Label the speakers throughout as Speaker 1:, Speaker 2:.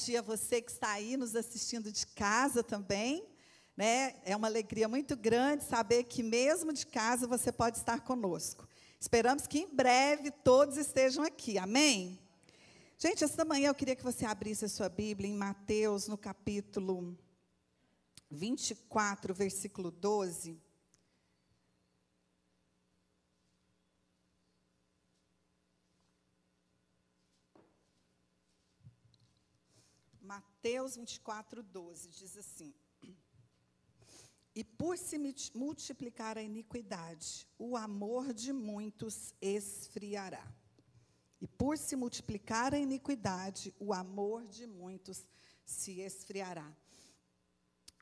Speaker 1: dia a você que está aí nos assistindo de casa também, né? É uma alegria muito grande saber que mesmo de casa você pode estar conosco. Esperamos que em breve todos estejam aqui, amém? Gente, esta manhã eu queria que você abrisse a sua Bíblia em Mateus, no capítulo 24, versículo 12. Mateus 24, 12, diz assim: e por se multiplicar a iniquidade, o amor de muitos esfriará. E por se multiplicar a iniquidade, o amor de muitos se esfriará.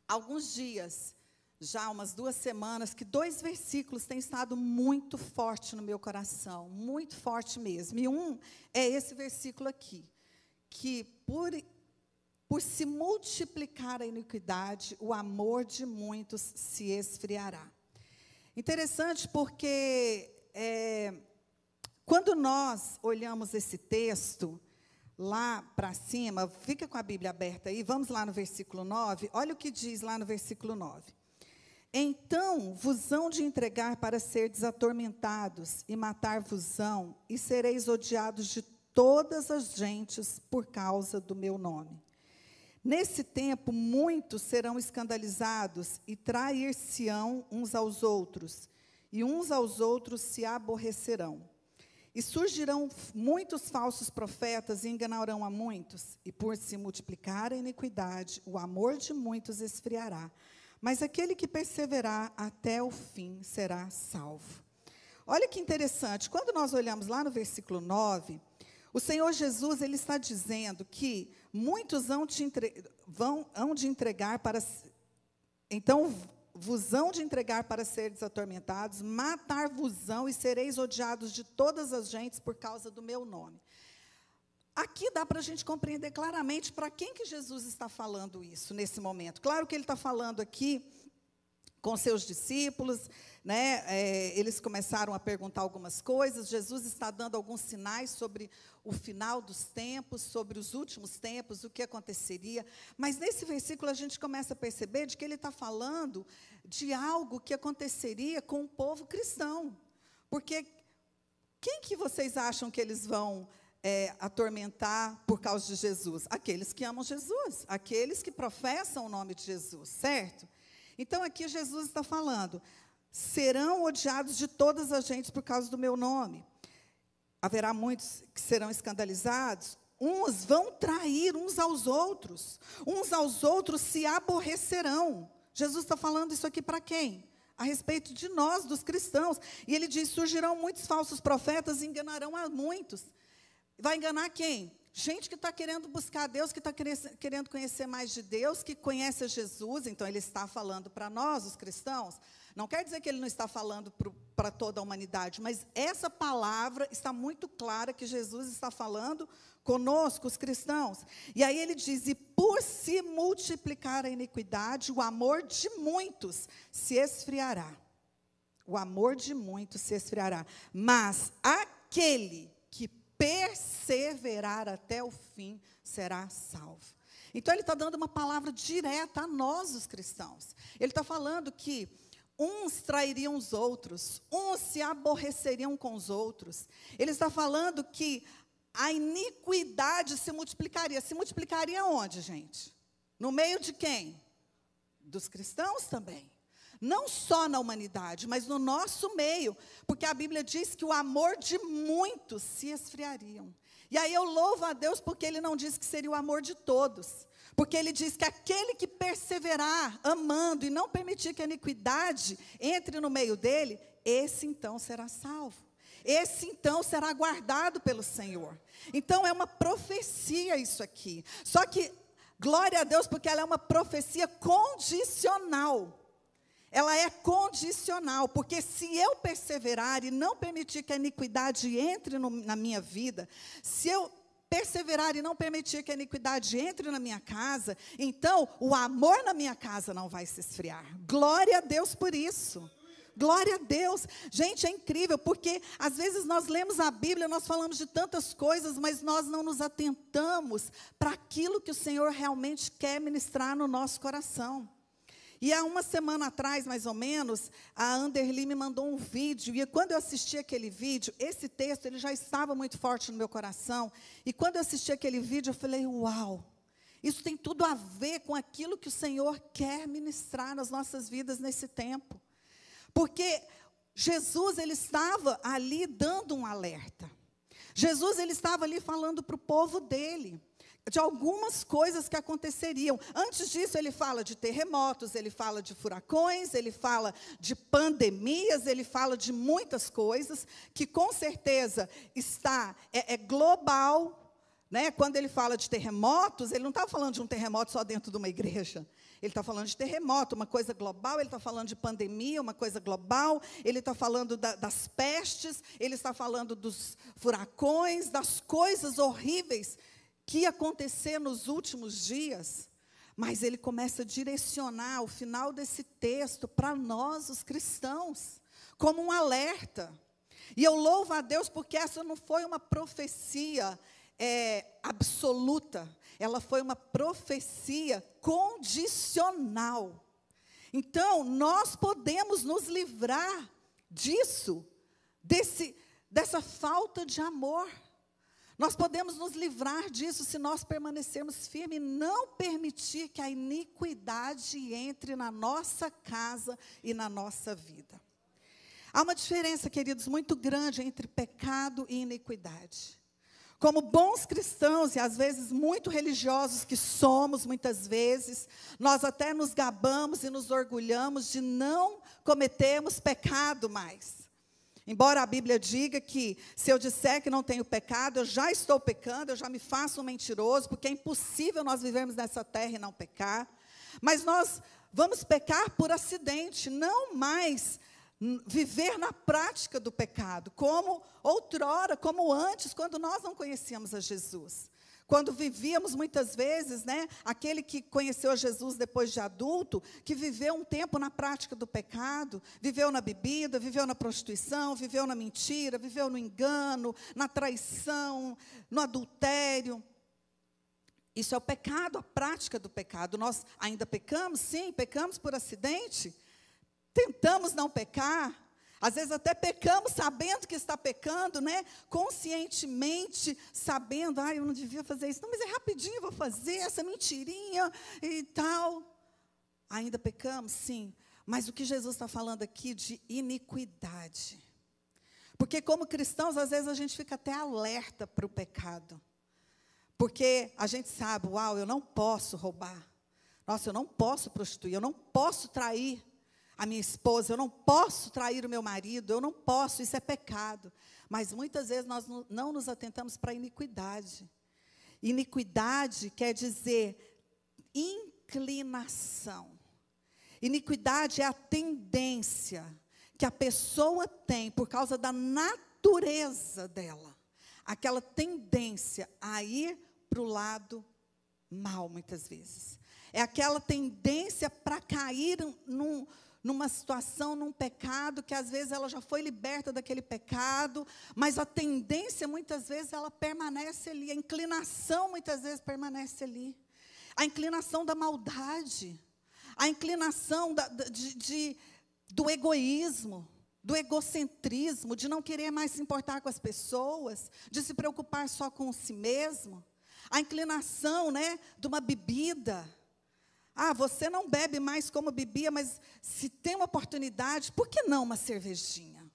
Speaker 1: Alguns dias, já umas 2 semanas, que 2 versículos têm estado muito forte no meu coração, muito forte mesmo. E um é esse versículo aqui, que por se multiplicar a iniquidade, o amor de muitos se esfriará. Interessante porque, quando nós olhamos esse texto, lá para cima, fica com a Bíblia aberta aí, vamos lá no versículo 9, olha o que diz lá no versículo 9. Então vos hão de entregar para serdes atormentados, e matar-vos-ão, e sereis odiados de todas as gentes por causa do meu nome. Nesse tempo, muitos serão escandalizados e trair-se-ão uns aos outros, e uns aos outros se aborrecerão. E surgirão muitos falsos profetas e enganarão a muitos, e por se multiplicar a iniquidade, o amor de muitos esfriará. Mas aquele que perseverar até o fim será salvo. Olha que interessante, quando nós olhamos lá no versículo 9, o Senhor Jesus, Ele está dizendo que muitos hão de entregar para... Então, vos hão de entregar para seres atormentados, matar-vos-ão e sereis odiados de todas as gentes por causa do meu nome. Aqui dá para a gente compreender claramente para quem que Jesus está falando isso nesse momento. Claro que Ele está falando aqui com seus discípulos, né? Eles começaram a perguntar algumas coisas, Jesus está dando alguns sinais sobre o final dos tempos, sobre os últimos tempos, o que aconteceria, mas nesse versículo a gente começa a perceber de que ele está falando de algo que aconteceria com o povo cristão, porque quem que vocês acham que eles vão atormentar por causa de Jesus? Aqueles que amam Jesus, aqueles que professam o nome de Jesus, certo? Então, aqui Jesus está falando, serão odiados de todas as gentes por causa do meu nome. Haverá muitos que serão escandalizados, uns vão trair uns aos outros se aborrecerão. Jesus está falando isso aqui para quem? A respeito de nós, dos cristãos. E ele diz, surgirão muitos falsos profetas e enganarão a muitos. Vai enganar quem? Gente que está querendo buscar a Deus, que está querendo conhecer mais de Deus, que conhece a Jesus. Então, ele está falando para nós, os cristãos. Não quer dizer que ele não está falando para toda a humanidade, mas essa palavra está muito clara que Jesus está falando conosco, os cristãos. E aí ele diz, e por se multiplicar a iniquidade, o amor de muitos se esfriará. O amor de muitos se esfriará. Mas aquele que perseverar até o fim será salvo. Então, ele está dando uma palavra direta a nós, os cristãos. Ele está falando que uns trairiam os outros, uns se aborreceriam com os outros. Ele está falando que a iniquidade se multiplicaria. Se multiplicaria onde, gente? No meio de quem? Dos cristãos também. Não só na humanidade, mas no nosso meio, porque a Bíblia diz que o amor de muitos se esfriariam. E aí eu louvo a Deus porque Ele não diz que seria o amor de todos, porque Ele diz que aquele que perseverar amando e não permitir que a iniquidade entre no meio dele, esse então será salvo. Esse então será guardado pelo Senhor. Então é uma profecia isso aqui. Só que, glória a Deus, porque ela é uma profecia condicional. Ela é condicional, porque se eu perseverar e não permitir que a iniquidade entre na minha vida, se eu perseverar e não permitir que a iniquidade entre na minha casa, então o amor na minha casa não vai se esfriar. Glória a Deus por isso. Glória a Deus. Gente, é incrível, porque às vezes nós lemos a Bíblia, nós falamos de tantas coisas, mas nós não nos atentamos para aquilo que o Senhor realmente quer ministrar no nosso coração. E há uma semana atrás, mais ou menos, a Anderly me mandou um vídeo, e quando eu assisti aquele vídeo, esse texto ele já estava muito forte no meu coração, e quando eu assisti aquele vídeo, eu falei, uau, isso tem tudo a ver com aquilo que o Senhor quer ministrar nas nossas vidas nesse tempo. Porque Jesus, ele estava ali dando um alerta. Jesus, ele estava ali falando para o povo dele, de algumas coisas que aconteceriam. Antes disso, ele fala de terremotos, ele fala de furacões, ele fala de pandemias, ele fala de muitas coisas, que com certeza é global, né? Quando ele fala de terremotos, ele não está falando de um terremoto só dentro de uma igreja. Ele está falando de terremoto, uma coisa global, ele está falando de pandemia, uma coisa global, ele está falando das pestes, ele está falando dos furacões, das coisas horríveis que ia acontecer nos últimos dias. Mas ele começa a direcionar o final desse texto para nós, os cristãos, como um alerta. E eu louvo a Deus porque essa não foi uma profecia absoluta, ela foi uma profecia condicional. Então, nós podemos nos livrar disso, dessa falta de amor. Nós podemos nos livrar disso se nós permanecermos firmes e não permitir que a iniquidade entre na nossa casa e na nossa vida. Há uma diferença, queridos, muito grande entre pecado e iniquidade. Como bons cristãos, e às vezes muito religiosos que somos, muitas vezes, nós até nos gabamos e nos orgulhamos de não cometermos pecado mais. Embora a Bíblia diga que se eu disser que não tenho pecado, eu já estou pecando, eu já me faço um mentiroso, porque é impossível nós vivermos nessa terra e não pecar. Mas nós vamos pecar por acidente, não mais viver na prática do pecado, como outrora, como antes, quando nós não conhecíamos a Jesus. Quando vivíamos muitas vezes, né, aquele que conheceu Jesus depois de adulto, que viveu um tempo na prática do pecado, viveu na bebida, viveu na prostituição, viveu na mentira, viveu no engano, na traição, no adultério. Isso é o pecado, a prática do pecado. Nós ainda pecamos? Sim, pecamos por acidente. Tentamos não pecar, às vezes até pecamos sabendo que está pecando, né? Conscientemente, sabendo, eu não devia fazer isso. Não, mas é rapidinho, eu vou fazer essa mentirinha e tal. Ainda pecamos? Sim. Mas o que Jesus está falando aqui de iniquidade. Porque como cristãos, às vezes a gente fica até alerta para o pecado. Porque a gente sabe, eu não posso roubar. Nossa, eu não posso prostituir, eu não posso trair a minha esposa, eu não posso trair o meu marido, eu não posso, isso é pecado. Mas muitas vezes nós não nos atentamos para a iniquidade. Iniquidade quer dizer inclinação. Iniquidade é a tendência que a pessoa tem por causa da natureza dela. Aquela tendência a ir para o lado mal, muitas vezes. É aquela tendência para cair numa situação, num pecado, que às vezes ela já foi liberta daquele pecado, mas a tendência, muitas vezes, ela permanece ali, a inclinação, muitas vezes, permanece ali. A inclinação da maldade, a inclinação do egoísmo, do egocentrismo, de não querer mais se importar com as pessoas, de se preocupar só com si mesmo. A inclinação, né, de uma bebida. Você não bebe mais como bebia, mas se tem uma oportunidade, por que não uma cervejinha?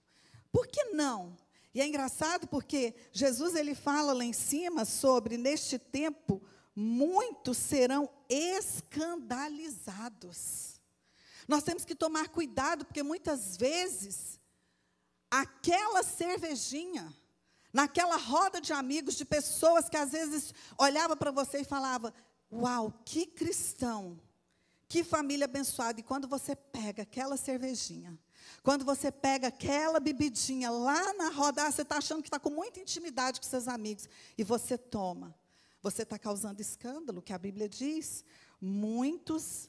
Speaker 1: Por que não? E é engraçado porque Jesus ele fala lá em cima sobre, neste tempo, muitos serão escandalizados. Nós temos que tomar cuidado, porque muitas vezes, aquela cervejinha, naquela roda de amigos, de pessoas que às vezes olhavam para você e falavam, uau, que cristão, que família abençoada. E quando você pega aquela cervejinha, quando você pega aquela bebidinha lá na roda, você está achando que está com muita intimidade com seus amigos, e você toma, você está causando escândalo, que a Bíblia diz, muitos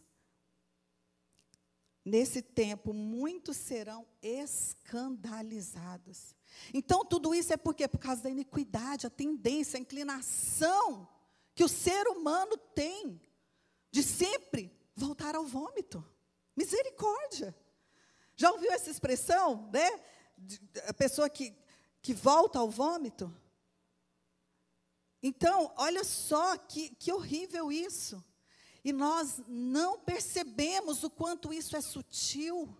Speaker 1: nesse tempo muitos serão escandalizados. Então, tudo isso é por quê? Por causa da iniquidade, a tendência, a inclinação que o ser humano tem de sempre voltar ao vômito. Misericórdia. Já ouviu essa expressão, né? A pessoa que volta ao vômito? Então, olha só que horrível isso. E nós não percebemos o quanto isso é sutil.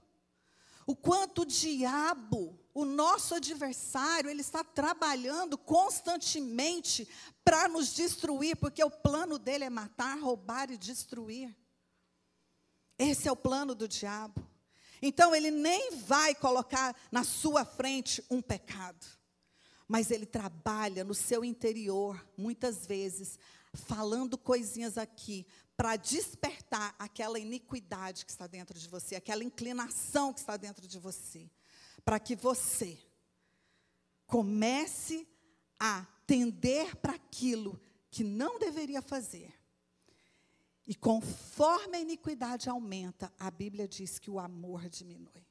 Speaker 1: O quanto o diabo, o nosso adversário, ele está trabalhando constantemente para nos destruir, porque o plano dele é matar, roubar e destruir. Esse é o plano do diabo. Então, ele nem vai colocar na sua frente um pecado, mas ele trabalha no seu interior, muitas vezes, falando coisinhas aqui, para despertar aquela iniquidade que está dentro de você, aquela inclinação que está dentro de você, para que você comece a tender para aquilo que não deveria fazer. E conforme a iniquidade aumenta, a Bíblia diz que o amor diminui.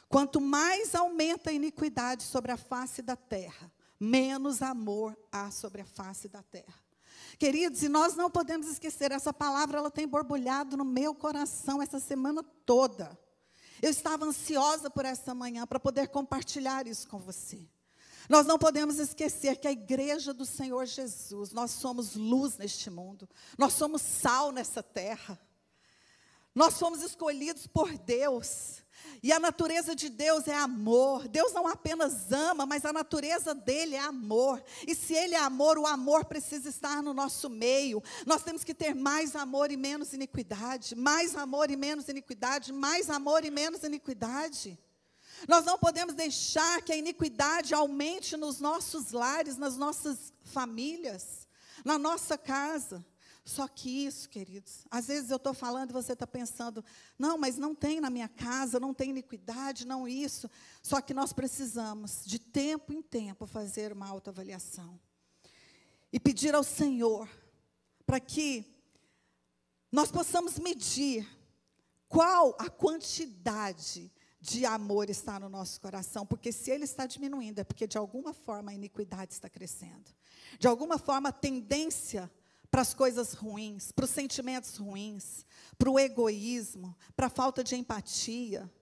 Speaker 1: Quanto mais aumenta a iniquidade sobre a face da terra, menos amor há sobre a face da terra. Queridos, e nós não podemos esquecer, essa palavra ela tem borbulhado no meu coração essa semana toda. Eu estava ansiosa por essa manhã para poder compartilhar isso com você. Nós não podemos esquecer que a igreja do Senhor Jesus, nós somos luz neste mundo, nós somos sal nessa terra, nós fomos escolhidos por Deus, e a natureza de Deus é amor. Deus não apenas ama, mas a natureza dele é amor, e se ele é amor, o amor precisa estar no nosso meio. Nós temos que ter mais amor e menos iniquidade, mais amor e menos iniquidade, mais amor e menos iniquidade. Nós não podemos deixar que a iniquidade aumente nos nossos lares, nas nossas famílias, na nossa casa. Só que isso, queridos, às vezes eu estou falando e você está pensando, não, mas não tem na minha casa, não tem iniquidade, não isso. Só que nós precisamos, de tempo em tempo, fazer uma autoavaliação. E pedir ao Senhor, para que nós possamos medir qual a quantidade de amor está no nosso coração, porque se ele está diminuindo, é porque de alguma forma a iniquidade está crescendo. De alguma forma a tendência para as coisas ruins, para os sentimentos ruins, para o egoísmo, para a falta de empatia,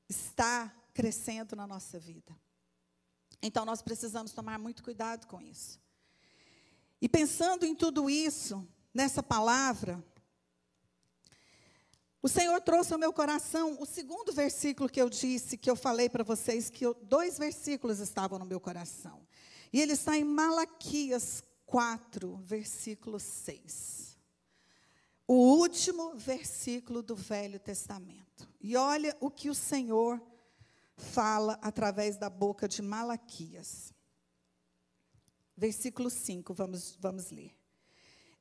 Speaker 1: está crescendo na nossa vida. Então nós precisamos tomar muito cuidado com isso. E pensando em tudo isso, nessa palavra, o Senhor trouxe ao meu coração o segundo versículo que eu disse, que eu falei para vocês, que 2 versículos estavam no meu coração. E ele está em Malaquias 4, versículo 6. O último versículo do Velho Testamento. E olha o que o Senhor fala através da boca de Malaquias. Versículo 5, vamos ler.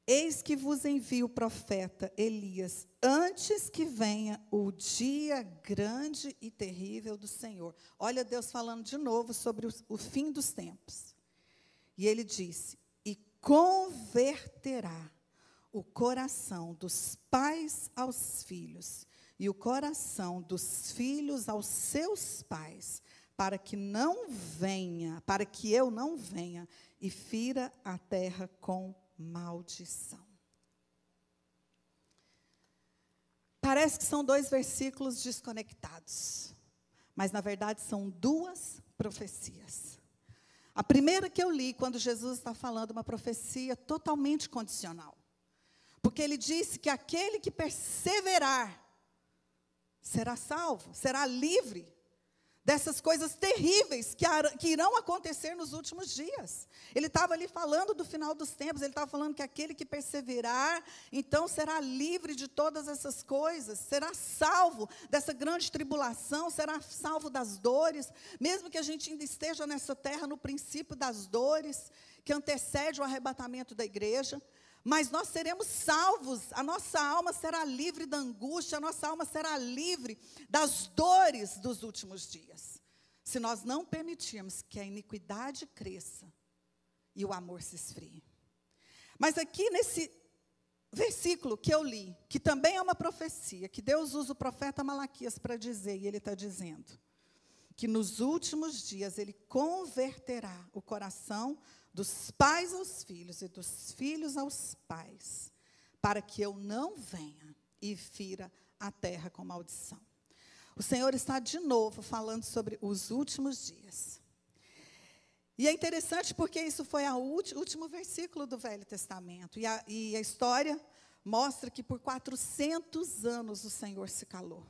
Speaker 1: Eis que vos envio o profeta Elias, antes que venha o dia grande e terrível do Senhor. Olha Deus falando de novo sobre o fim dos tempos. E ele disse, e converterá o coração dos pais aos filhos, e o coração dos filhos aos seus pais, para que eu não venha e fira a terra com maldição. Parece que são 2 versículos desconectados, mas na verdade são 2 profecias. A primeira que eu li, quando Jesus está falando uma profecia totalmente condicional, porque ele disse que aquele que perseverar será salvo, será livre dessas coisas terríveis que irão acontecer nos últimos dias. Ele estava ali falando do final dos tempos, ele estava falando que aquele que perseverar, então será livre de todas essas coisas, será salvo dessa grande tribulação, será salvo das dores, mesmo que a gente ainda esteja nessa terra no princípio das dores, que antecede o arrebatamento da igreja, mas nós seremos salvos, a nossa alma será livre da angústia, a nossa alma será livre das dores dos últimos dias. Se nós não permitirmos que a iniquidade cresça e o amor se esfrie. Mas aqui nesse versículo que eu li, que também é uma profecia, que Deus usa o profeta Malaquias para dizer, e ele está dizendo, que nos últimos dias ele converterá o coração dos pais aos filhos e dos filhos aos pais, para que eu não venha e fira a terra com maldição. O Senhor está de novo falando sobre os últimos dias. E é interessante porque isso foi o último versículo do Velho Testamento. E a história mostra que por 400 anos o Senhor se calou.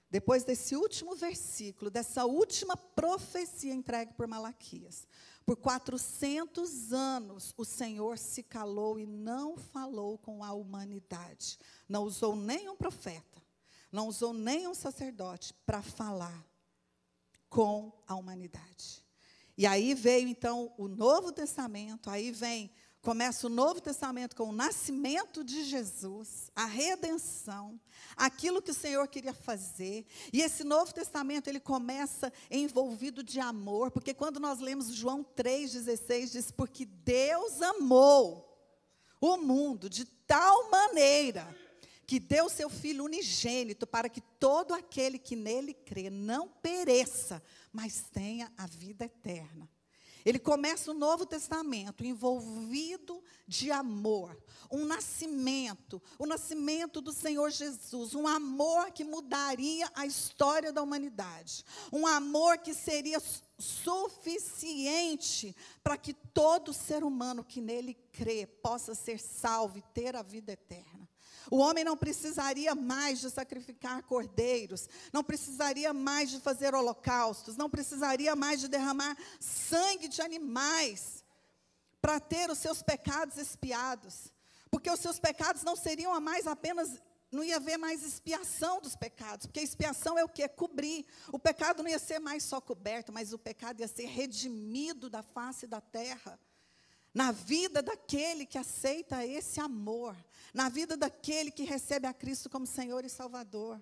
Speaker 1: Depois desse último versículo, dessa última profecia entregue por Malaquias, por 400 anos o Senhor se calou e não falou com a humanidade. Não usou nenhum profeta, não usou nenhum sacerdote para falar com a humanidade. E aí veio, então, o Novo Testamento, começa o Novo Testamento com o nascimento de Jesus, a redenção, aquilo que o Senhor queria fazer. E esse Novo Testamento, ele começa envolvido de amor, porque quando nós lemos João 3,16, diz, porque Deus amou o mundo de tal maneira que deu seu Filho unigênito para que todo aquele que nele crê não pereça, mas tenha a vida eterna. Ele começa o Novo Testamento envolvido de amor, o nascimento do Senhor Jesus, um amor que mudaria a história da humanidade, um amor que seria suficiente para que todo ser humano que nele crê possa ser salvo e ter a vida eterna. O homem não precisaria mais de sacrificar cordeiros, não precisaria mais de fazer holocaustos, não precisaria mais de derramar sangue de animais para ter os seus pecados expiados, porque os seus pecados não seriam não ia haver mais expiação dos pecados, porque expiação é o quê? Cobrir. O pecado não ia ser mais só coberto, mas o pecado ia ser redimido da face da terra. Na vida daquele que aceita esse amor, na vida daquele que recebe a Cristo como Senhor e Salvador.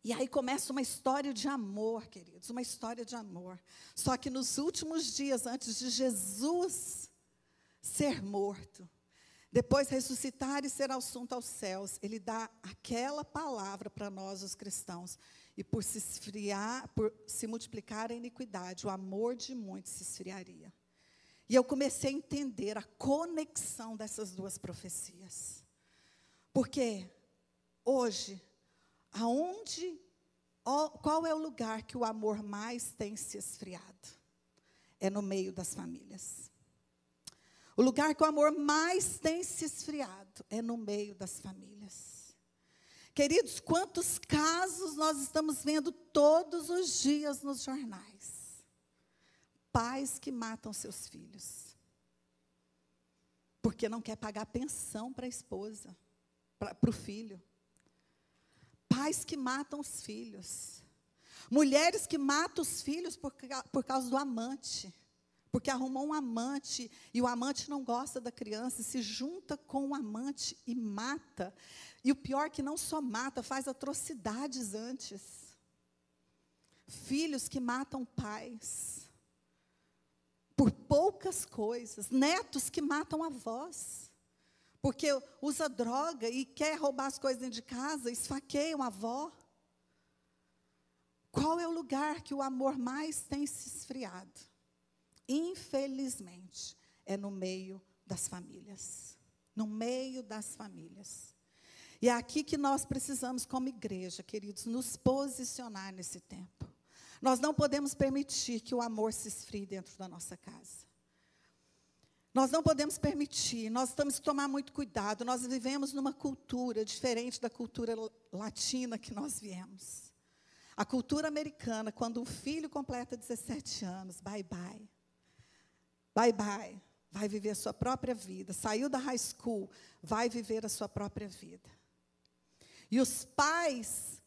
Speaker 1: E aí começa uma história de amor, queridos, uma história de amor. Só que nos últimos dias, antes de Jesus ser morto, depois ressuscitar e ser assunto aos céus, ele dá aquela palavra para nós, os cristãos. E por se multiplicar a iniquidade, o amor de muitos se esfriaria. E eu comecei a entender a conexão dessas duas profecias. Porque hoje, qual é o lugar que o amor mais tem se esfriado? É no meio das famílias. O lugar que o amor mais tem se esfriado é no meio das famílias. Queridos, quantos casos nós estamos vendo todos os dias nos jornais? Pais que matam seus filhos, porque não quer pagar pensão para a esposa, para o filho. Pais que matam os filhos. Mulheres que matam os filhos por causa do amante, porque arrumou um amante, e o amante não gosta da criança, se junta com o amante e mata. E o pior é que não só mata, faz atrocidades antes. Filhos que matam pais por poucas coisas, netos que matam avós, porque usa droga e quer roubar as coisas dentro de casa, esfaqueiam a avó. Qual é o lugar que o amor mais tem se esfriado? Infelizmente, é no meio das famílias. No meio das famílias. E é aqui que nós precisamos, como igreja, queridos, nos posicionar nesse tempo. Nós não podemos permitir que o amor se esfrie dentro da nossa casa. Nós não podemos permitir, nós temos que tomar muito cuidado. Nós vivemos numa cultura diferente da cultura latina que nós viemos. A cultura americana, quando um filho completa 17 anos, bye bye. Bye bye. Vai viver a sua própria vida. Saiu da high school, vai viver a sua própria vida. E os pais,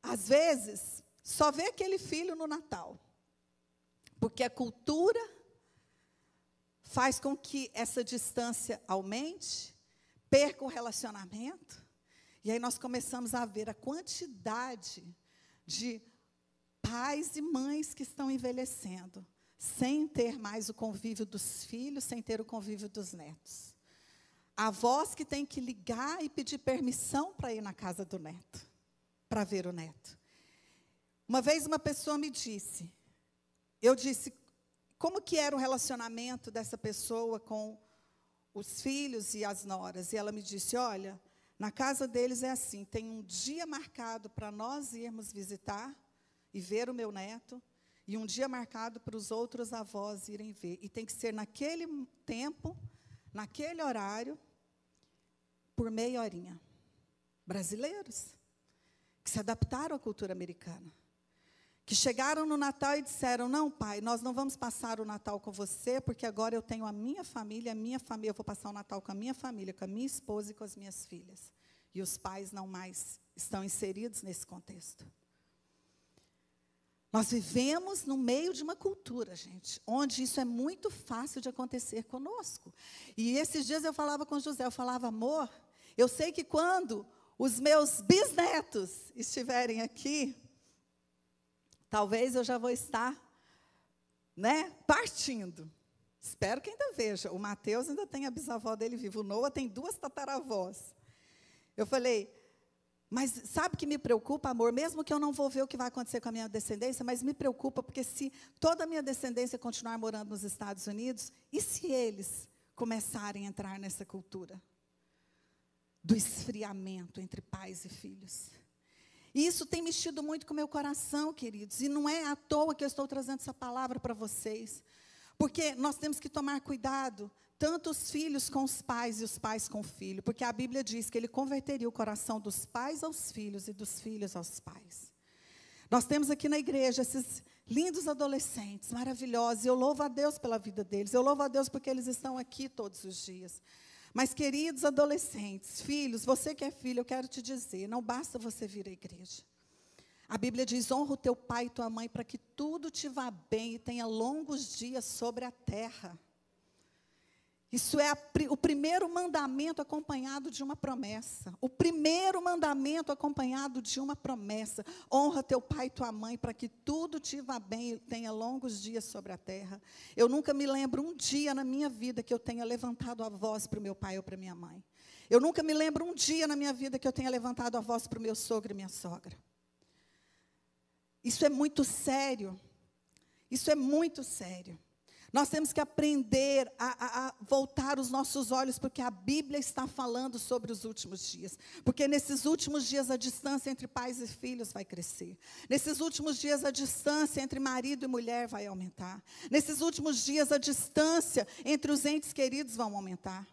Speaker 1: às vezes, só vê aquele filho no Natal, porque a cultura faz com que essa distância aumente, perca o relacionamento, e aí nós começamos a ver a quantidade de pais e mães que estão envelhecendo, sem ter mais o convívio dos filhos, sem ter o convívio dos netos. Avós que têm que ligar e pedir permissão para ir na casa do neto, para ver o neto. Uma vez uma pessoa me disse, eu disse, como que era o relacionamento dessa pessoa com os filhos e as noras? E ela me disse, olha, na casa deles é assim, tem um dia marcado para nós irmos visitar e ver o meu neto, e um dia marcado para os outros avós irem ver. E tem que ser naquele tempo, naquele horário, por meia horinha. Brasileiros que se adaptaram à cultura americana, que chegaram no Natal e disseram, não, pai, nós não vamos passar o Natal com você, porque agora eu tenho a minha família, eu vou passar o Natal com a minha família, com a minha esposa e com as minhas filhas. E os pais não mais estão inseridos nesse contexto. Nós vivemos no meio de uma cultura, gente, onde isso é muito fácil de acontecer conosco. E esses dias eu falava com o José, eu falava, amor, eu sei que quando os meus bisnetos estiverem aqui, talvez eu já vou estar, partindo. Espero que ainda veja. O Mateus ainda tem a bisavó dele viva. O Noah tem 2 tataravós. Eu falei, mas sabe o que me preocupa, amor? Mesmo que eu não vou ver o que vai acontecer com a minha descendência, mas me preocupa porque se toda a minha descendência continuar morando nos Estados Unidos, e se eles começarem a entrar nessa cultura do esfriamento entre pais e filhos? E isso tem mexido muito com o meu coração, queridos. E não é à toa que eu estou trazendo essa palavra para vocês. Porque nós temos que tomar cuidado, tanto os filhos com os pais e os pais com o filho. Porque a Bíblia diz que ele converteria o coração dos pais aos filhos e dos filhos aos pais. Nós temos aqui na igreja esses lindos adolescentes, maravilhosos. E eu louvo a Deus pela vida deles. Eu louvo a Deus porque eles estão aqui todos os dias. Mas, queridos adolescentes, filhos, você que é filho, eu quero te dizer, não basta você vir à igreja. A Bíblia diz, honra o teu pai e tua mãe para que tudo te vá bem e tenha longos dias sobre a terra. Isso é o primeiro mandamento acompanhado de uma promessa. O primeiro mandamento acompanhado de uma promessa. Honra teu pai e tua mãe para que tudo te vá bem e tenha longos dias sobre a terra. Eu nunca me lembro um dia na minha vida que eu tenha levantado a voz para o meu pai ou para a minha mãe. Eu nunca me lembro um dia na minha vida que eu tenha levantado a voz para o meu sogro e minha sogra. Isso é muito sério. Isso é muito sério. Nós temos que aprender a voltar os nossos olhos, porque a Bíblia está falando sobre os últimos dias. Porque nesses últimos dias a distância entre pais e filhos vai crescer. Nesses últimos dias a distância entre marido e mulher vai aumentar. Nesses últimos dias a distância entre os entes queridos vão aumentar.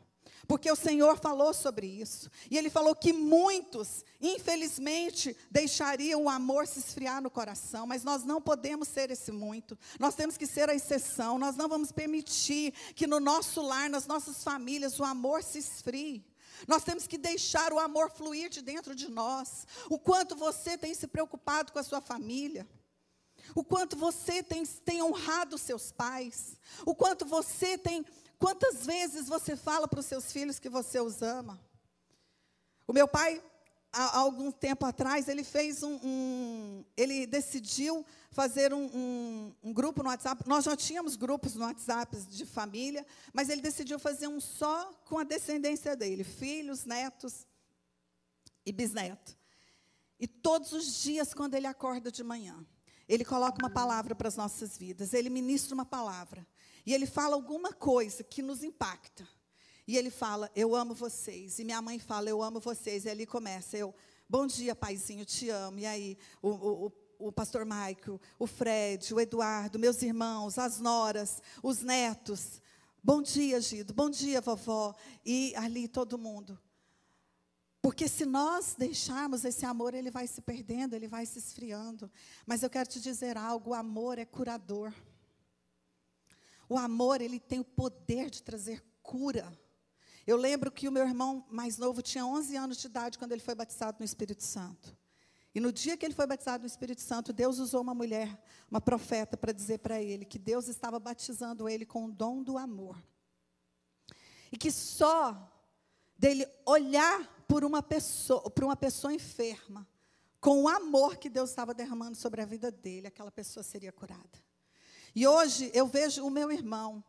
Speaker 1: Porque o Senhor falou sobre isso. E Ele falou que muitos, infelizmente, deixariam o amor se esfriar no coração. Mas nós não podemos ser esse muito. Nós temos que ser a exceção. Nós não vamos permitir que no nosso lar, nas nossas famílias, o amor se esfrie. Nós temos que deixar o amor fluir de dentro de nós. O quanto você tem se preocupado com a sua família. O quanto você tem honrado os seus pais. O quanto você tem... Quantas vezes você fala para os seus filhos que você os ama? O meu pai, há algum tempo atrás, ele fez ele decidiu fazer um grupo no WhatsApp. Nós já tínhamos grupos no WhatsApp de família, mas ele decidiu fazer um só com a descendência dele, filhos, netos e bisnetos. E todos os dias, quando ele acorda de manhã, ele coloca uma palavra para as nossas vidas, ele ministra uma palavra. E ele fala alguma coisa que nos impacta. E ele fala, eu amo vocês. E minha mãe fala, eu amo vocês. E ali começa, bom dia, paizinho, te amo. E aí, o pastor Michael, o Fred, o Eduardo, meus irmãos, as noras, os netos. Bom dia, Gido. Bom dia, vovó. E ali todo mundo. Porque se nós deixarmos esse amor, ele vai se perdendo, ele vai se esfriando. Mas eu quero te dizer algo, o amor é curador. O amor, ele tem o poder de trazer cura. Eu lembro que o meu irmão mais novo tinha 11 anos de idade quando ele foi batizado no Espírito Santo. E no dia que ele foi batizado no Espírito Santo, Deus usou uma mulher, uma profeta, para dizer para ele que Deus estava batizando ele com o dom do amor. E que só dele olhar por uma pessoa enferma, com o amor que Deus estava derramando sobre a vida dele, aquela pessoa seria curada. E hoje eu vejo o meu irmão,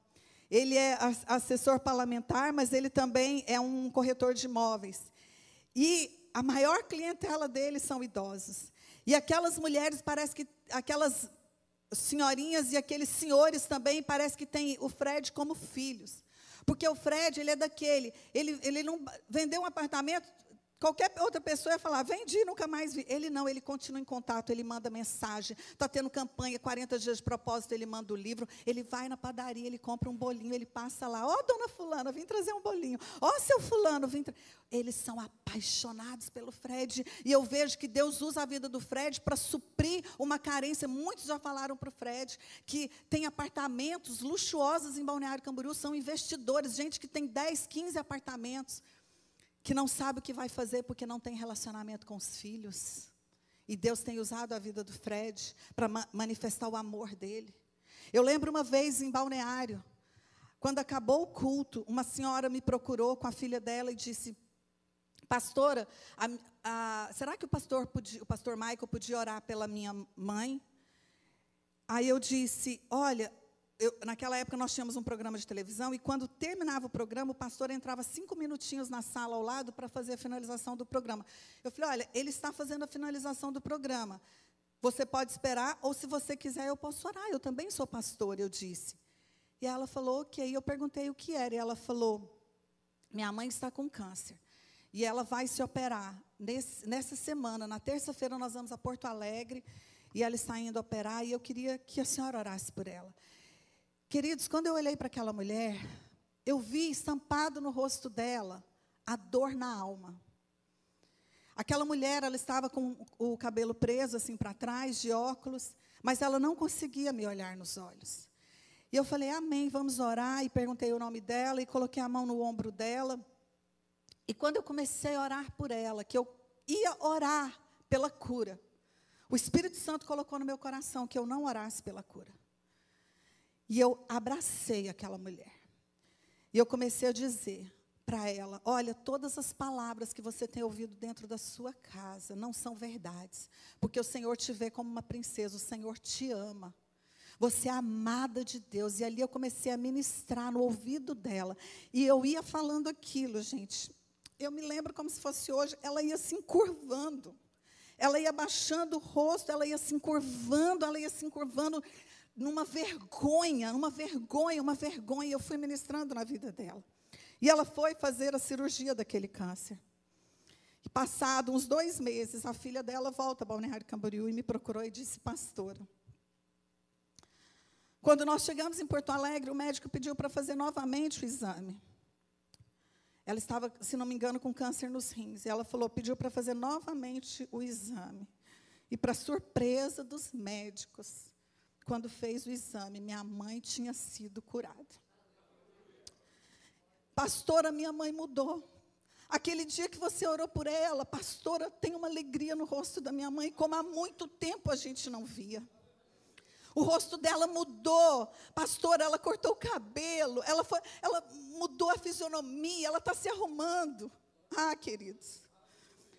Speaker 1: Ele é assessor parlamentar, mas ele também é um corretor de imóveis. E a maior clientela dele são idosos. E aquelas mulheres, parece que aquelas senhorinhas e aqueles senhores também, parece que têm o Fred como filhos. Porque o Fred, ele é daquele, ele não vendeu um apartamento, qualquer outra pessoa ia falar, vendi, nunca mais vi. Ele não, ele continua em contato, ele manda mensagem, está tendo campanha, 40 dias de propósito, ele manda o livro, ele vai na padaria, ele compra um bolinho, ele passa lá, ó, dona fulana, vim trazer um bolinho, ó, seu fulano, vim trazer. Eles são apaixonados pelo Fred, e eu vejo que Deus usa a vida do Fred para suprir uma carência. Muitos já falaram para o Fred, que tem apartamentos luxuosos em Balneário Camboriú, são investidores, gente que tem 10, 15 apartamentos, que não sabe o que vai fazer porque não tem relacionamento com os filhos. E Deus tem usado a vida do Fred para manifestar o amor dele. Eu lembro uma vez em Balneário, quando acabou o culto, uma senhora me procurou com a filha dela e disse, pastora, será que o pastor Michael podia orar pela minha mãe? Aí eu disse, olha, naquela época nós tínhamos um programa de televisão, e quando terminava o programa, o pastor entrava 5 minutinhos na sala ao lado para fazer a finalização do programa. Eu falei, olha, ele está fazendo a finalização do programa. Você pode esperar, ou se você quiser, eu posso orar. Eu também sou pastora, eu disse. E ela falou, ok. Eu perguntei o que era, e ela falou, minha mãe está com câncer, e ela vai se operar nessa semana. Na terça-feira nós vamos a Porto Alegre, e ela está indo operar, e eu queria que a senhora orasse por ela. Queridos, quando eu olhei para aquela mulher, eu vi estampado no rosto dela a dor na alma. Aquela mulher, ela estava com o cabelo preso assim para trás, de óculos, mas ela não conseguia me olhar nos olhos. E eu falei, amém, vamos orar, e perguntei o nome dela, e coloquei a mão no ombro dela. E quando eu comecei a orar por ela, que eu ia orar pela cura, o Espírito Santo colocou no meu coração que eu não orasse pela cura. E eu abracei aquela mulher. E eu comecei a dizer para ela, olha, todas as palavras que você tem ouvido dentro da sua casa não são verdades. Porque o Senhor te vê como uma princesa, o Senhor te ama. Você é amada de Deus. E ali eu comecei a ministrar no ouvido dela. E eu ia falando aquilo, gente. Eu me lembro como se fosse hoje, ela ia se encurvando. Ela ia baixando o rosto, ela ia se encurvando, numa vergonha, eu fui ministrando na vida dela. E ela foi fazer a cirurgia daquele câncer. E passado uns 2 meses, a filha dela volta a Balneário Camboriú e me procurou e disse, pastora, quando nós chegamos em Porto Alegre, o médico pediu para fazer novamente o exame. Ela estava, se não me engano, com câncer nos rins. E ela falou, pediu para fazer novamente o exame. E para surpresa dos médicos, quando fez o exame, minha mãe tinha sido curada. Pastora, minha mãe mudou. Aquele dia que você orou por ela, pastora, tem uma alegria no rosto da minha mãe, como há muito tempo a gente não via. O rosto dela mudou. Pastora, ela cortou o cabelo, ela mudou a fisionomia, ela está se arrumando. Ah, queridos,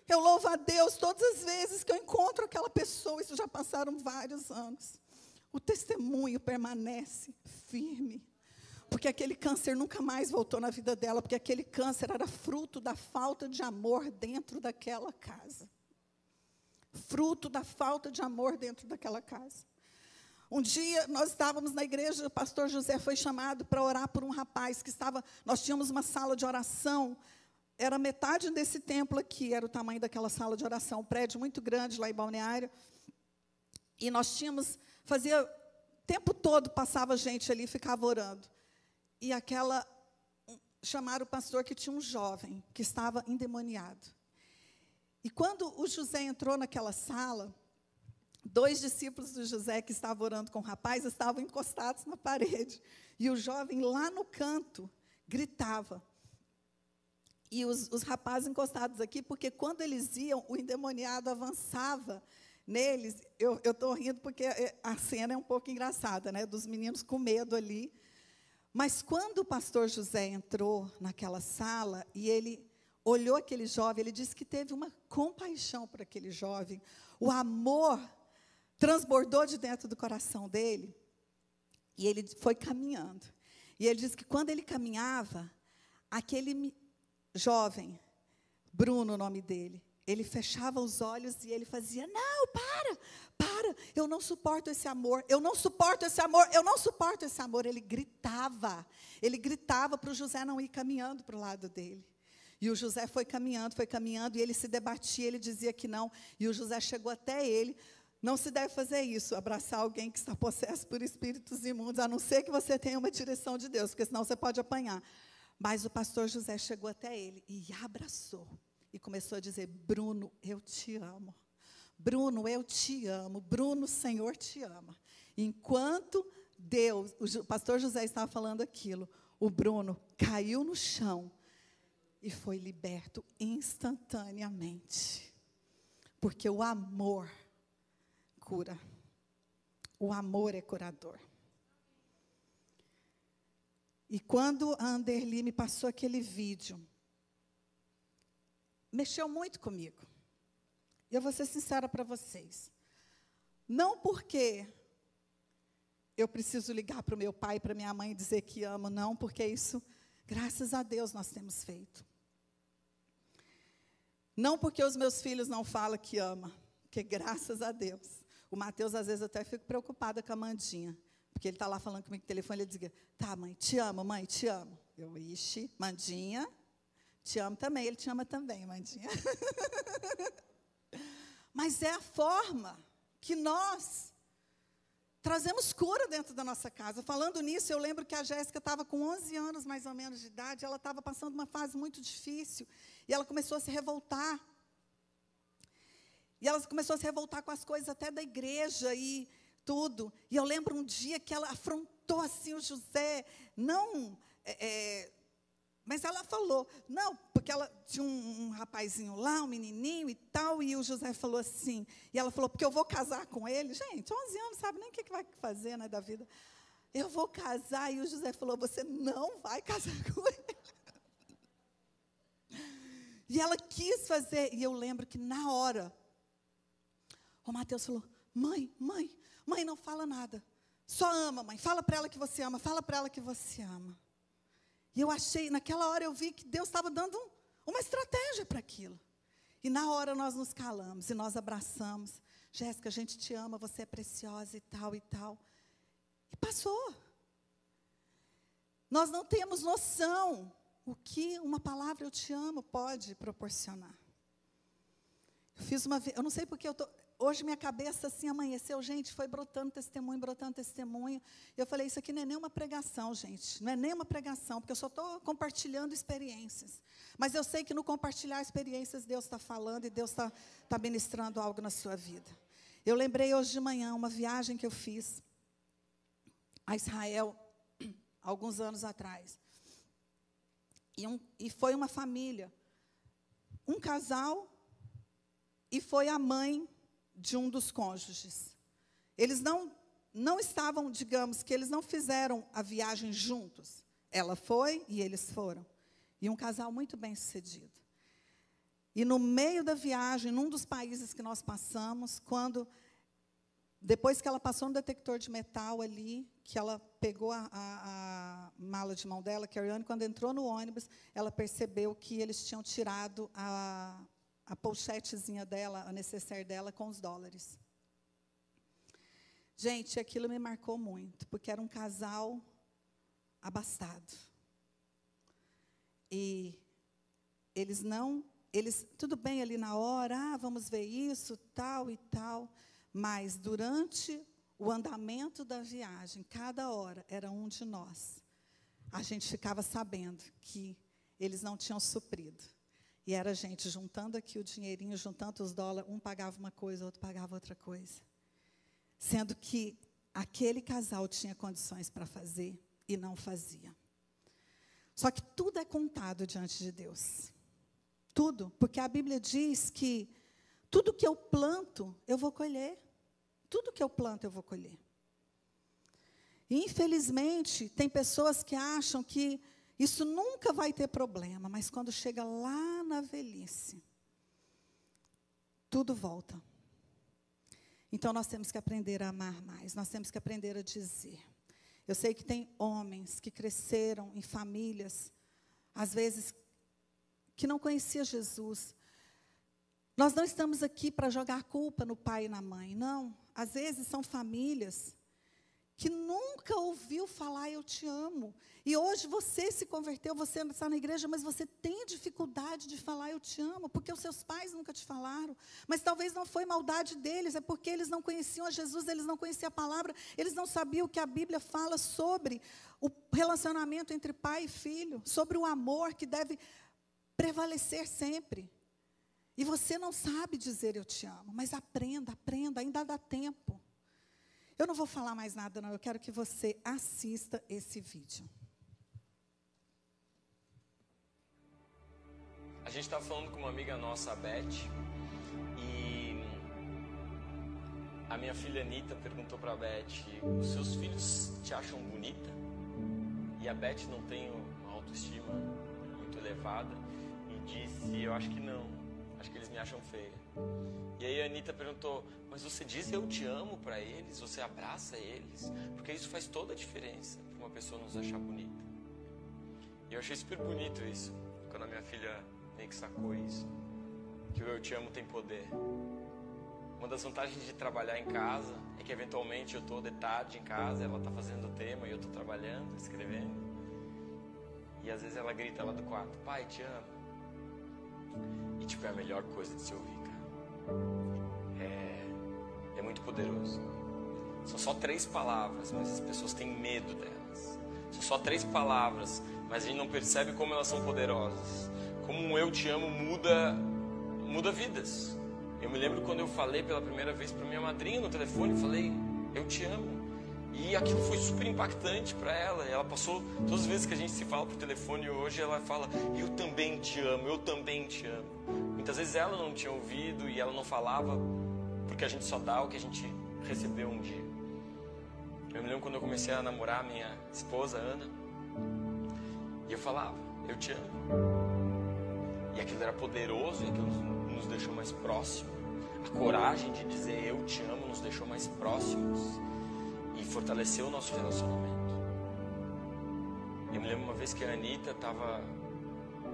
Speaker 1: eu louvo a Deus todas as vezes que eu encontro aquela pessoa, isso já passaram vários anos. O testemunho permanece firme, porque aquele câncer nunca mais voltou na vida dela, porque aquele câncer era fruto da falta de amor dentro daquela casa. Fruto da falta de amor dentro daquela casa. Um dia, nós estávamos na igreja, o pastor José foi chamado para orar por um rapaz que estava, nós tínhamos uma sala de oração, era metade desse templo aqui, era o tamanho daquela sala de oração, um prédio muito grande lá em Balneário, e nós tínhamos, o tempo todo passava gente ali, ficava orando, e chamaram o pastor que tinha um jovem, que estava endemoniado, e quando o José entrou naquela sala, 2 discípulos do José que estavam orando com o rapaz estavam encostados na parede. E o jovem lá no canto gritava. E os rapazes encostados aqui, porque quando eles iam, o endemoniado avançava neles. Eu estou rindo porque a cena é um pouco engraçada, né? Dos meninos com medo ali. Mas quando o pastor José entrou naquela sala e ele olhou aquele jovem, ele disse que teve uma compaixão por aquele jovem. O amor transbordou de dentro do coração dele, e ele foi caminhando. E ele diz que quando ele caminhava, aquele jovem, Bruno, o nome dele, ele fechava os olhos e ele fazia, não, para, eu não suporto esse amor, eu não suporto esse amor, eu não suporto esse amor. Ele gritava para o José não ir caminhando para o lado dele. E o José foi caminhando, e ele se debatia, ele dizia que não, e o José chegou até ele. Não se deve fazer isso, abraçar alguém que está possesso por espíritos imundos, a não ser que você tenha uma direção de Deus, porque senão você pode apanhar. Mas o pastor José chegou até ele e abraçou. E começou a dizer, Bruno, eu te amo. Bruno, eu te amo. Bruno, o Senhor te ama. Enquanto o pastor José estava falando aquilo, o Bruno caiu no chão e foi liberto instantaneamente. Porque o amor cura. O amor é curador. E quando a Anderli me passou aquele vídeo, mexeu muito comigo. E eu vou ser sincera para vocês. Não porque eu preciso ligar para o meu pai e para minha mãe e dizer que amo, não, porque isso, graças a Deus, nós temos feito. Não porque os meus filhos não falam que ama, porque graças a Deus. O Mateus, às vezes, eu até fico preocupada com a Mandinha, porque ele está lá falando comigo no telefone, ele diz, tá, mãe, te amo. Eu, ixi, Mandinha, te amo também, ele te ama também, Mandinha. Mas é a forma que nós trazemos cura dentro da nossa casa. Falando nisso, eu lembro que a Jéssica estava com 11 anos, mais ou menos, de idade, ela estava passando uma fase muito difícil, e ela começou a se revoltar. E ela começou a se revoltar com as coisas até da igreja e tudo. E eu lembro um dia que ela afrontou assim o José, mas ela falou, não, porque ela tinha um rapazinho lá, um menininho e tal, e o José falou assim, e ela falou, porque eu vou casar com ele. Gente, 11 anos, sabe nem o que vai fazer, né, da vida. Eu vou casar, e o José falou, você não vai casar com ele. E ela quis fazer, e eu lembro que na hora, o Mateus falou, mãe, não fala nada. Só ama, mãe. Fala para ela que você ama, fala para ela que você ama. E eu achei, naquela hora eu vi que Deus estava dando uma estratégia para aquilo. E na hora nós nos calamos e nós abraçamos. Jéssica, a gente te ama, você é preciosa e tal e tal. E passou. Nós não temos noção o que uma palavra eu te amo pode proporcionar. Eu não sei porque hoje minha cabeça assim amanheceu, gente, foi brotando testemunho. Eu falei, isso aqui não é nem uma pregação, gente, não é nem uma pregação, porque eu só estou compartilhando experiências. Mas eu sei que no compartilhar experiências, Deus está falando e Deus está ministrando algo na sua vida. Eu lembrei hoje de manhã uma viagem que eu fiz a Israel, alguns anos atrás. E foi uma família, um casal, e foi a mãe de um dos cônjuges. Eles não estavam, digamos, que eles não fizeram a viagem juntos. Ela foi e eles foram. E um casal muito bem sucedido. E no meio da viagem, num dos países que nós passamos, depois que ela passou no detector de metal ali, que ela pegou a mala de mão dela, carry-on, quando entrou no ônibus, ela percebeu que eles tinham tirado a pochetezinha dela, a necessaire dela, com os dólares. Gente, aquilo me marcou muito, porque era um casal abastado. E eles tudo bem ali na hora, vamos ver isso, tal e tal, mas durante o andamento da viagem, cada hora era um de nós. A gente ficava sabendo que eles não tinham suprido. E era a gente juntando aqui o dinheirinho, juntando os dólares, um pagava uma coisa, outro pagava outra coisa. Sendo que aquele casal tinha condições para fazer e não fazia. Só que tudo é contado diante de Deus. Tudo, porque a Bíblia diz que tudo que eu planto, eu vou colher. Tudo que eu planto, eu vou colher. E, infelizmente, tem pessoas que acham que isso nunca vai ter problema, mas quando chega lá na velhice, tudo volta. Então, nós temos que aprender a amar mais, nós temos que aprender a dizer. Eu sei que tem homens que cresceram em famílias, às vezes, que não conheciam Jesus. Nós não estamos aqui para jogar culpa no pai e na mãe, não. Às vezes são famílias que nunca ouviu falar eu te amo. E hoje você se converteu, você está na igreja, mas você tem dificuldade de falar eu te amo, porque os seus pais nunca te falaram. Mas talvez não foi maldade deles, é porque eles não conheciam a Jesus, eles não conheciam a palavra, eles não sabiam o que a Bíblia fala sobre o relacionamento entre pai e filho, sobre o amor que deve prevalecer sempre. E você não sabe dizer eu te amo, mas aprenda, ainda dá tempo. Eu não vou falar mais nada, não. Eu quero que você assista esse vídeo.
Speaker 2: A gente estava falando com uma amiga nossa, a Beth, e a minha filha Anitta perguntou para a Beth: os seus filhos te acham bonita? E a Beth não tem uma autoestima muito elevada e disse: eu acho que não, acho que eles me acham feia. E aí a Anitta perguntou: mas você diz eu te amo para eles? Você abraça eles? Porque isso faz toda a diferença para uma pessoa nos achar bonita. E eu achei super bonito isso, quando a minha filha meio que sacou isso, que o eu te amo tem poder. Uma das vantagens de trabalhar em casa é que eventualmente eu estou de tarde em casa, ela está fazendo o tema e eu estou trabalhando, escrevendo. E às vezes ela grita lá do quarto: pai, te amo. E tipo, é a melhor coisa de se ouvir, cara. É muito poderoso. São só 3 palavras, mas as pessoas têm medo delas. São só 3 palavras, mas a gente não percebe como elas são poderosas. Como um eu te amo muda vidas. Eu me lembro quando eu falei pela primeira vez para minha madrinha no telefone, falei eu te amo. E aquilo foi super impactante para ela. Ela passou, todas as vezes que a gente se fala por telefone hoje, ela fala: eu também te amo, eu também te amo. Muitas vezes ela não tinha ouvido e ela não falava, porque a gente só dá o que a gente recebeu um dia. Eu me lembro quando eu comecei a namorar a minha esposa, Ana, e eu falava: eu te amo. E aquilo era poderoso, e aquilo nos deixou mais próximos. A coragem de dizer eu te amo nos deixou mais próximos e fortaleceu o nosso relacionamento. Eu me lembro uma vez que a Anitta estava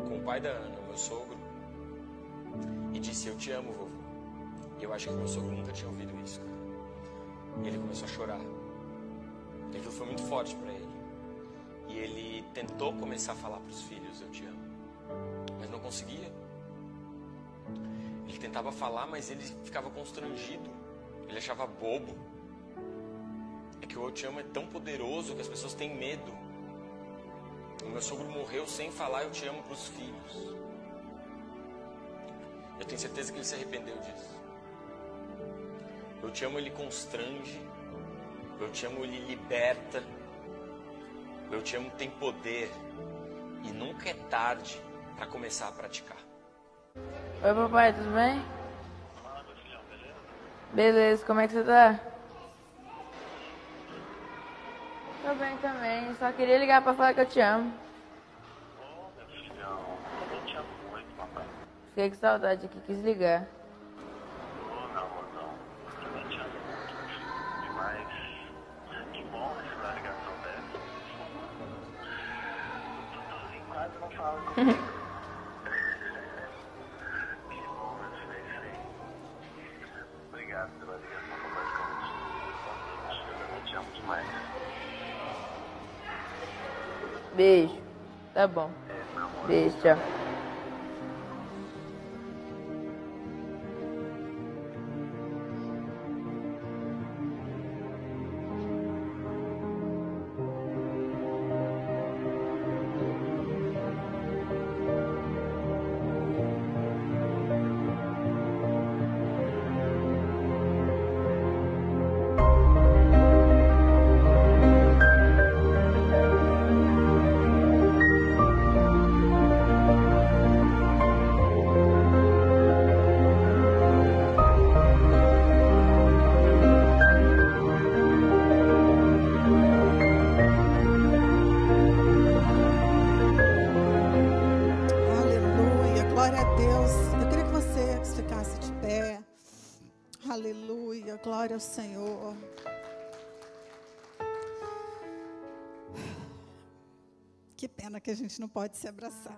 Speaker 2: com o pai da Ana, o meu sogro, e disse: eu te amo, vovô. E eu acho que o meu sogro nunca tinha ouvido isso, cara. E ele começou a chorar. E aquilo foi muito forte para ele. E ele tentou começar a falar para os filhos: eu te amo. Mas não conseguia. Ele tentava falar, mas ele ficava constrangido. Ele achava bobo. É que o eu te amo é tão poderoso que as pessoas têm medo. O meu sogro morreu sem falar eu te amo para os filhos. Eu tenho certeza que ele se arrependeu disso. Eu te amo, ele constrange. Eu te amo, ele liberta. Eu te amo tem poder. E nunca é tarde para começar a praticar.
Speaker 3: Oi, papai, tudo bem? Beleza, como é que você tá? Tô bem também, só queria ligar pra falar que eu te amo.
Speaker 4: Ô, meu filhão, eu te amo muito, papai.
Speaker 3: Fiquei com saudade aqui, quis ligar.
Speaker 4: Ô, não, mozão, eu também te amo muito, demais. Que bom receber a ligação dessa. Tutozinho quase não fala comigo. Que bom, meu filho. Obrigado pela ligação, papai, eu também te amo demais.
Speaker 3: Beijo. Tá bom. Beijo, tchau.
Speaker 1: Aleluia, glória a Deus. Eu queria que você ficasse de pé. Aleluia, glória ao Senhor. Que pena que a gente não pode se abraçar.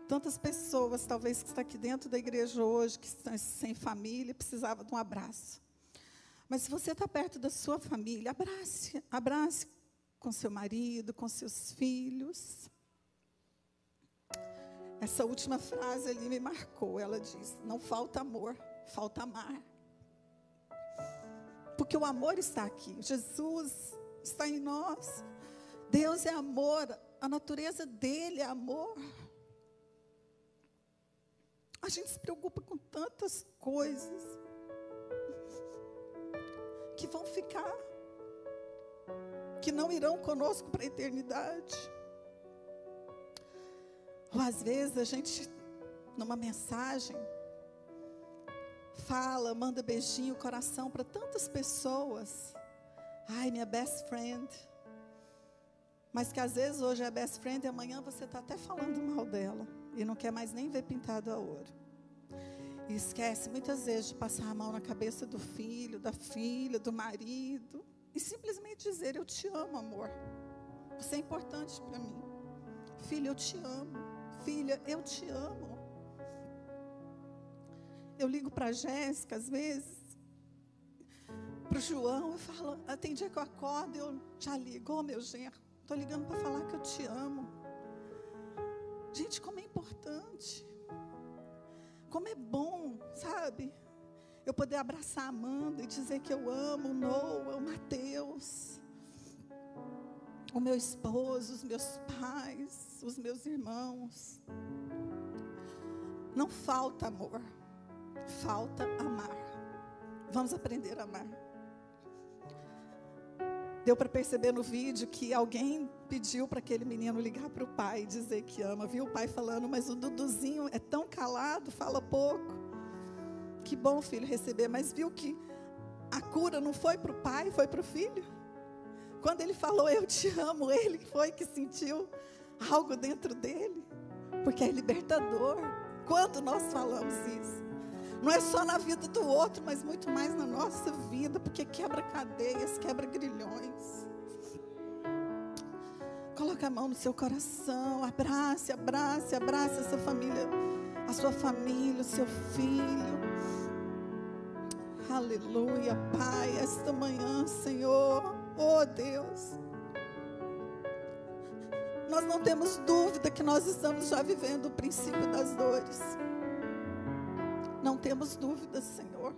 Speaker 1: Tantas pessoas, talvez, que estão aqui dentro da igreja hoje, que estão sem família, precisavam de um abraço. Mas se você está perto da sua família, abrace com seu marido, com seus filhos. Essa última frase ali me marcou. Ela diz: não falta amor, falta amar. Porque o amor está aqui. Jesus está em nós. Deus é amor. A natureza dele é amor. A gente se preocupa com tantas coisas que vão ficar, que não irão conosco para a eternidade. Ou às vezes a gente, numa mensagem, fala, manda beijinho, coração para tantas pessoas. Ai, minha best friend. Mas que às vezes hoje é best friend e amanhã você está até falando mal dela. E não quer mais nem ver pintado a ouro. E esquece muitas vezes de passar a mão na cabeça do filho, da filha, do marido. E simplesmente dizer: eu te amo, amor. Você é importante para mim. Filho, eu te amo. Filha, eu te amo. Eu ligo para a Jéssica, às vezes, para o João, eu falo, tem dia que eu acordo, eu já ligo: ô meu genro, estou ligando para falar que eu te amo. Gente, como é importante, como é bom, sabe? Eu poder abraçar a Amanda e dizer que eu amo o Noah, o Mateus, o meu esposo, os meus pais, os meus irmãos. Não falta amor, falta amar. Vamos aprender a amar. Deu para perceber no vídeo que alguém pediu para aquele menino ligar para o pai e dizer que ama. Viu o pai falando: mas o Duduzinho é tão calado, fala pouco. Que bom, filho, receber. Mas viu que a cura não foi para o pai, foi para o filho? Quando ele falou eu te amo, ele foi que sentiu algo dentro dele. Porque é libertador. Quando nós falamos isso? Não é só na vida do outro, mas muito mais na nossa vida, porque quebra cadeias, quebra grilhões. Coloque a mão no seu coração, abrace, abrace, abrace essa família, a sua família, o seu filho. Aleluia, Pai, esta manhã, Senhor, oh Deus, nós não temos dúvida que nós estamos já vivendo o princípio das dores. Não temos dúvida, Senhor,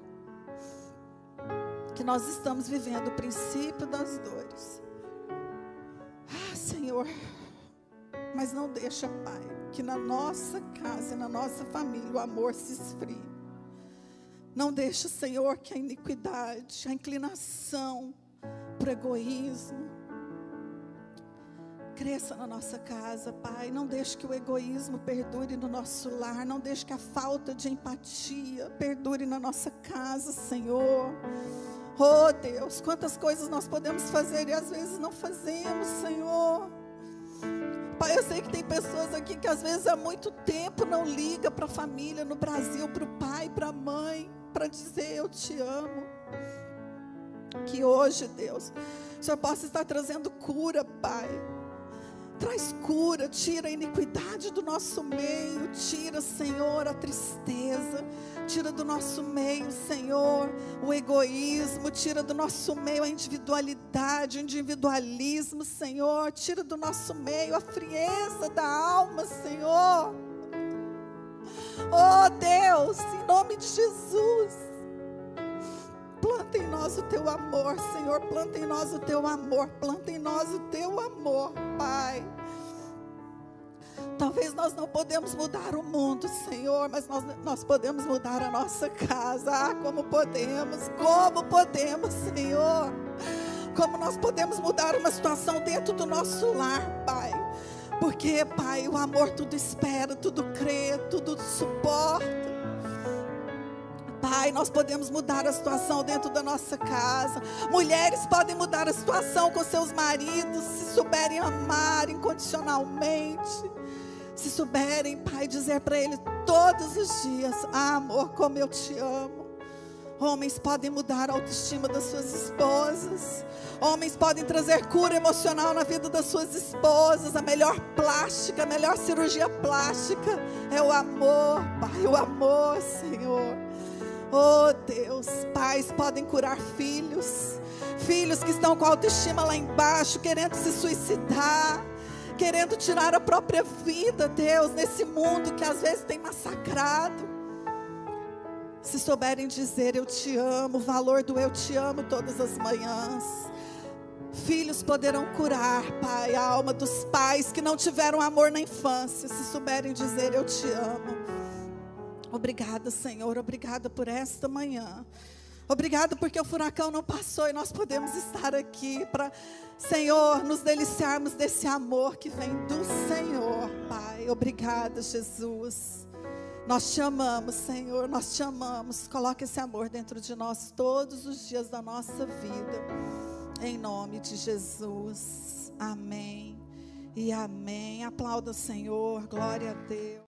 Speaker 1: que nós estamos vivendo o princípio das dores. Ah, Senhor, mas não deixa, Pai, que na nossa casa e na nossa família o amor se esfrie. Não deixa, Senhor, que a iniquidade, a inclinação para o egoísmo cresça na nossa casa, Pai. Não deixe que o egoísmo perdure no nosso lar. Não deixe que a falta de empatia perdure na nossa casa, Senhor. Oh, Deus, quantas coisas nós podemos fazer e às vezes não fazemos, Senhor. Pai, eu sei que tem pessoas aqui que às vezes há muito tempo não liga para a família no Brasil, para o pai, para a mãe, para dizer eu te amo. Que hoje, Deus, o Senhor possa estar trazendo cura, Pai. Traz cura, tira a iniquidade do nosso meio, tira, Senhor, a tristeza, tira do nosso meio, Senhor, o egoísmo, tira do nosso meio a individualidade, o individualismo, Senhor, tira do nosso meio a frieza da alma, Senhor. Oh Deus, em nome de Jesus, planta em nós o teu amor, Senhor. Planta em nós o teu amor. Planta em nós o teu amor, Pai. Talvez nós não podemos mudar o mundo, Senhor, mas nós podemos mudar a nossa casa. Ah, como podemos, Senhor. Como nós podemos mudar uma situação dentro do nosso lar, Pai. Porque, Pai, o amor tudo espera, tudo crê, tudo suporta. Pai, nós podemos mudar a situação dentro da nossa casa. Mulheres podem mudar a situação com seus maridos, se souberem amar incondicionalmente. Se souberem, Pai, dizer para ele todos os dias: ah, amor, como eu te amo. Homens podem mudar a autoestima das suas esposas. Homens podem trazer cura emocional na vida das suas esposas. A melhor plástica, a melhor cirurgia plástica é o amor, Pai, o amor, Senhor. Oh Deus, pais podem curar filhos. Filhos que estão com a autoestima lá embaixo, querendo se suicidar, querendo tirar a própria vida, Deus, nesse mundo que às vezes tem massacrado. Se souberem dizer eu te amo, o valor do eu te amo todas as manhãs. Filhos poderão curar, Pai, a alma dos pais que não tiveram amor na infância. Se souberem dizer eu te amo. Obrigada, Senhor, obrigada por esta manhã. Obrigada porque o furacão não passou e nós podemos estar aqui para, Senhor, nos deliciarmos desse amor que vem do Senhor, Pai. Obrigada, Jesus. Nós te amamos, Senhor, nós te amamos. Coloca esse amor dentro de nós todos os dias da nossa vida. Em nome de Jesus. Amém e amém. Aplauda o Senhor, glória a Deus.